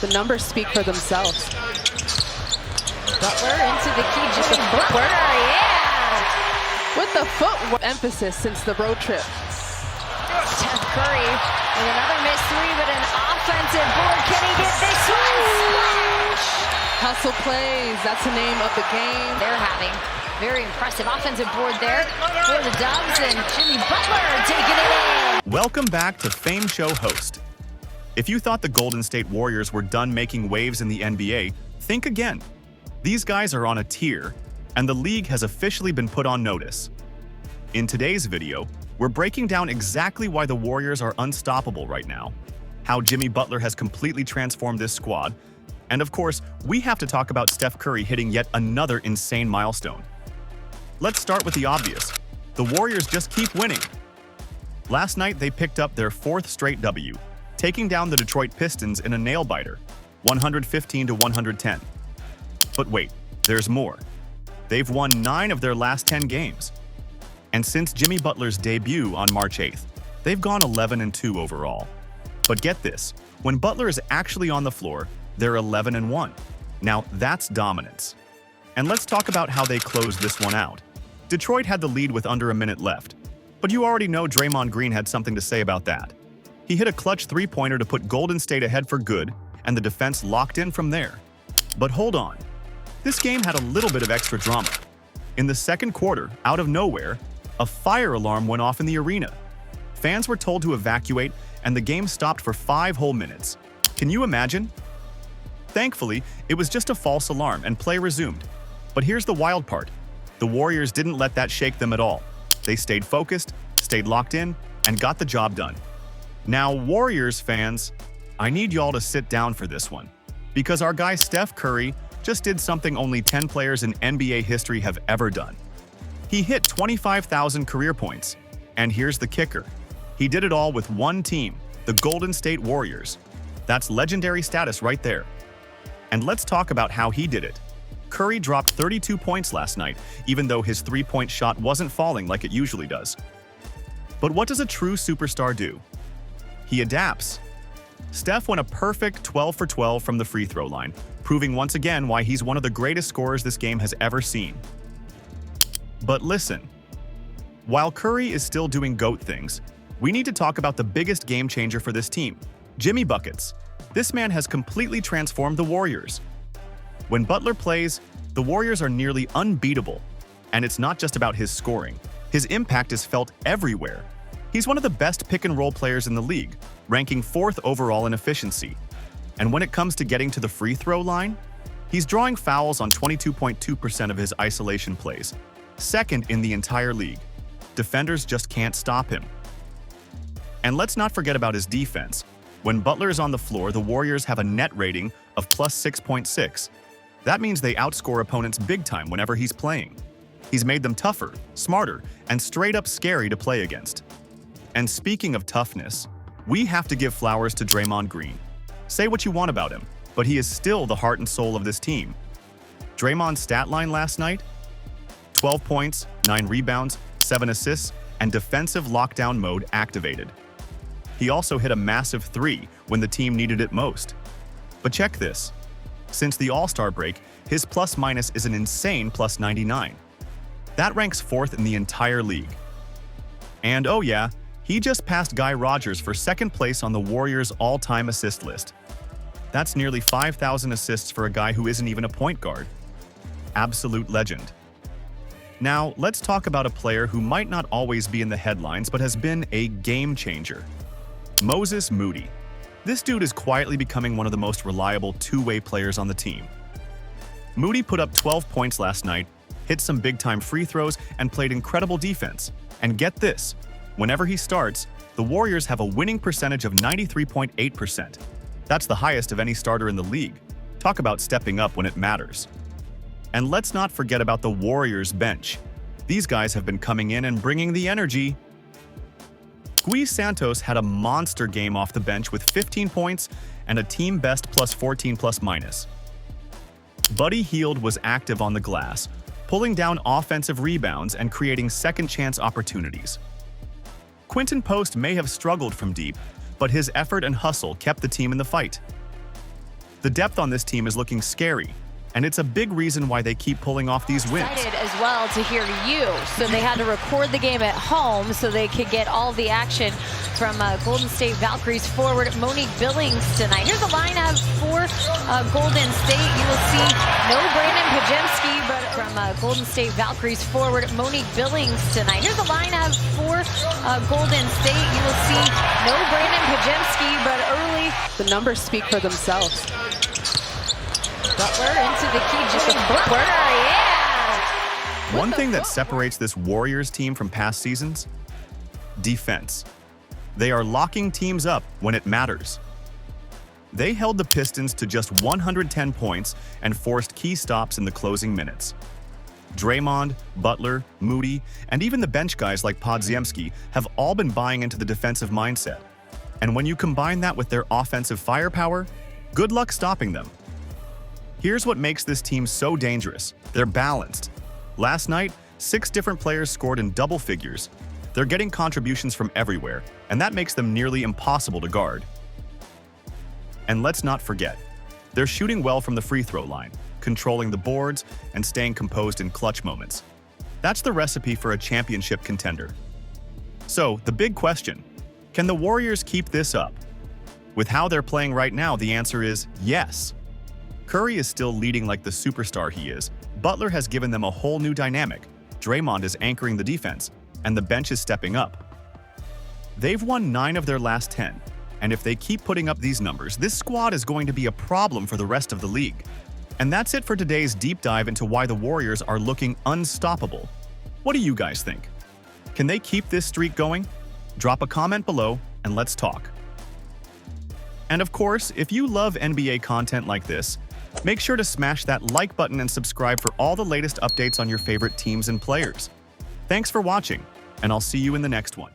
The numbers speak for themselves. Butler into the key, just the footwork. Yeah! With the footwork emphasis since the road trip. Steph Curry with another missed three, but an offensive board. Can he get this one? Splash! Hustle plays, that's the name of the game. They're having very impressive offensive board there for the Dubs, and Jimmy Butler taking it in. Welcome back to Fameshow host. If you thought the Golden State Warriors were done making waves in the NBA, think again. These guys are on a tier, and the league has officially been put on notice. In today's video, we're breaking down exactly why the Warriors are unstoppable right now, how Jimmy Butler has completely transformed this squad, and of course, we have to talk about Steph Curry hitting yet another insane milestone. Let's start with the obvious. The Warriors just keep winning. Last night, they picked up their fourth straight W, taking down the Detroit Pistons in a nail-biter, 115-110. But wait, there's more. They've won 9 of their last 10 games. And since Jimmy Butler's debut on March 8th, they've gone 11-2 overall. But get this, when Butler is actually on the floor, they're 11-1. Now, that's dominance. And let's talk about how they closed this one out. Detroit had the lead with under a minute left, but you already know Draymond Green had something to say about that. He hit a clutch three-pointer to put Golden State ahead for good, and the defense locked in from there. But hold on. This game had a little bit of extra drama. In the second quarter, out of nowhere, a fire alarm went off in the arena. Fans were told to evacuate, and the game stopped for 5 whole minutes. Can you imagine? Thankfully, it was just a false alarm, and play resumed. But here's the wild part. The Warriors didn't let that shake them at all. They stayed focused, stayed locked in, and got the job done. Now, Warriors fans, I need y'all to sit down for this one, because our guy Steph Curry just did something only 10 players in NBA history have ever done. He hit 25,000 career points, and here's the kicker. He did it all with one team, the Golden State Warriors. That's legendary status right there. And let's talk about how he did it. Curry dropped 32 points last night, even though his three-point shot wasn't falling like it usually does. But what does a true superstar do? He adapts. Steph went a perfect 12 for 12 from the free throw line, proving once again why he's one of the greatest scorers this game has ever seen. But listen, while Curry is still doing GOAT things, we need to talk about the biggest game changer for this team, Jimmy Buckets. This man has completely transformed the Warriors. When Butler plays, the Warriors are nearly unbeatable, and it's not just about his scoring. His impact is felt everywhere. He's one of the best pick-and-roll players in the league, ranking 4th overall in efficiency. And when it comes to getting to the free throw line, he's drawing fouls on 22.2% of his isolation plays, 2nd in the entire league. Defenders just can't stop him. And let's not forget about his defense. When Butler is on the floor, the Warriors have a net rating of plus 6.6. That means they outscore opponents big time whenever he's playing. He's made them tougher, smarter, and straight-up scary to play against. And speaking of toughness, we have to give flowers to Draymond Green. Say what you want about him, but he is still the heart and soul of this team. Draymond's stat line last night? 12 points, 9 rebounds, 7 assists, and defensive lockdown mode activated. He also hit a massive 3 when the team needed it most. But check this. Since the All-Star break, his plus-minus is an insane plus 99. That ranks 4th in the entire league. And oh yeah, he just passed Guy Rodgers for 2nd place on the Warriors' all-time assist list. That's nearly 5,000 assists for a guy who isn't even a point guard. Absolute legend. Now, let's talk about a player who might not always be in the headlines but has been a game changer. Moses Moody. This dude is quietly becoming one of the most reliable two-way players on the team. Moody put up 12 points last night, hit some big-time free throws, and played incredible defense. And get this, whenever he starts, the Warriors have a winning percentage of 93.8%. That's the highest of any starter in the league. Talk about stepping up when it matters. And let's not forget about the Warriors bench. These guys have been coming in and bringing the energy. Gui Santos had a monster game off the bench with 15 points and a team-best plus 14 plus-minus. Buddy Hield was active on the glass, pulling down offensive rebounds and creating second-chance opportunities. Quinton Post may have struggled from deep, but his effort and hustle kept the team in the fight. The depth on this team is looking scary, and it's a big reason why they keep pulling off these wins. Excited as well to hear you. So they had to record the game at home so they could get all the action from Golden State Valkyries forward Monique Billings tonight. Here's the lineup for Golden State. You will see no Brandon Pajemski, but from Golden State Valkyries forward Monique Billings tonight. Here's the lineup for Golden State. You will see no Brandon Pajemski, but early. The numbers speak for themselves. Butler into the key, Jimmy Butler, yeah! One thing that separates this Warriors team from past seasons? Defense. They are locking teams up when it matters. They held the Pistons to just 110 points and forced key stops in the closing minutes. Draymond, Butler, Moody, and even the bench guys like Podziemski have all been buying into the defensive mindset. And when you combine that with their offensive firepower, good luck stopping them. Here's what makes this team so dangerous. They're balanced. Last night, 6 different players scored in double figures. They're getting contributions from everywhere, and that makes them nearly impossible to guard. And let's not forget, they're shooting well from the free throw line, controlling the boards, and staying composed in clutch moments. That's the recipe for a championship contender. So, the big question, can the Warriors keep this up? With how they're playing right now, the answer is yes. Curry is still leading like the superstar he is. Butler has given them a whole new dynamic. Draymond is anchoring the defense, and the bench is stepping up. They've won 9 of their last 10, and if they keep putting up these numbers, this squad is going to be a problem for the rest of the league. And that's it for today's deep dive into why the Warriors are looking unstoppable. What do you guys think? Can they keep this streak going? Drop a comment below and let's talk. And of course, if you love NBA content like this, make sure to smash that like button and subscribe for all the latest updates on your favorite teams and players. Thanks for watching, and I'll see you in the next one.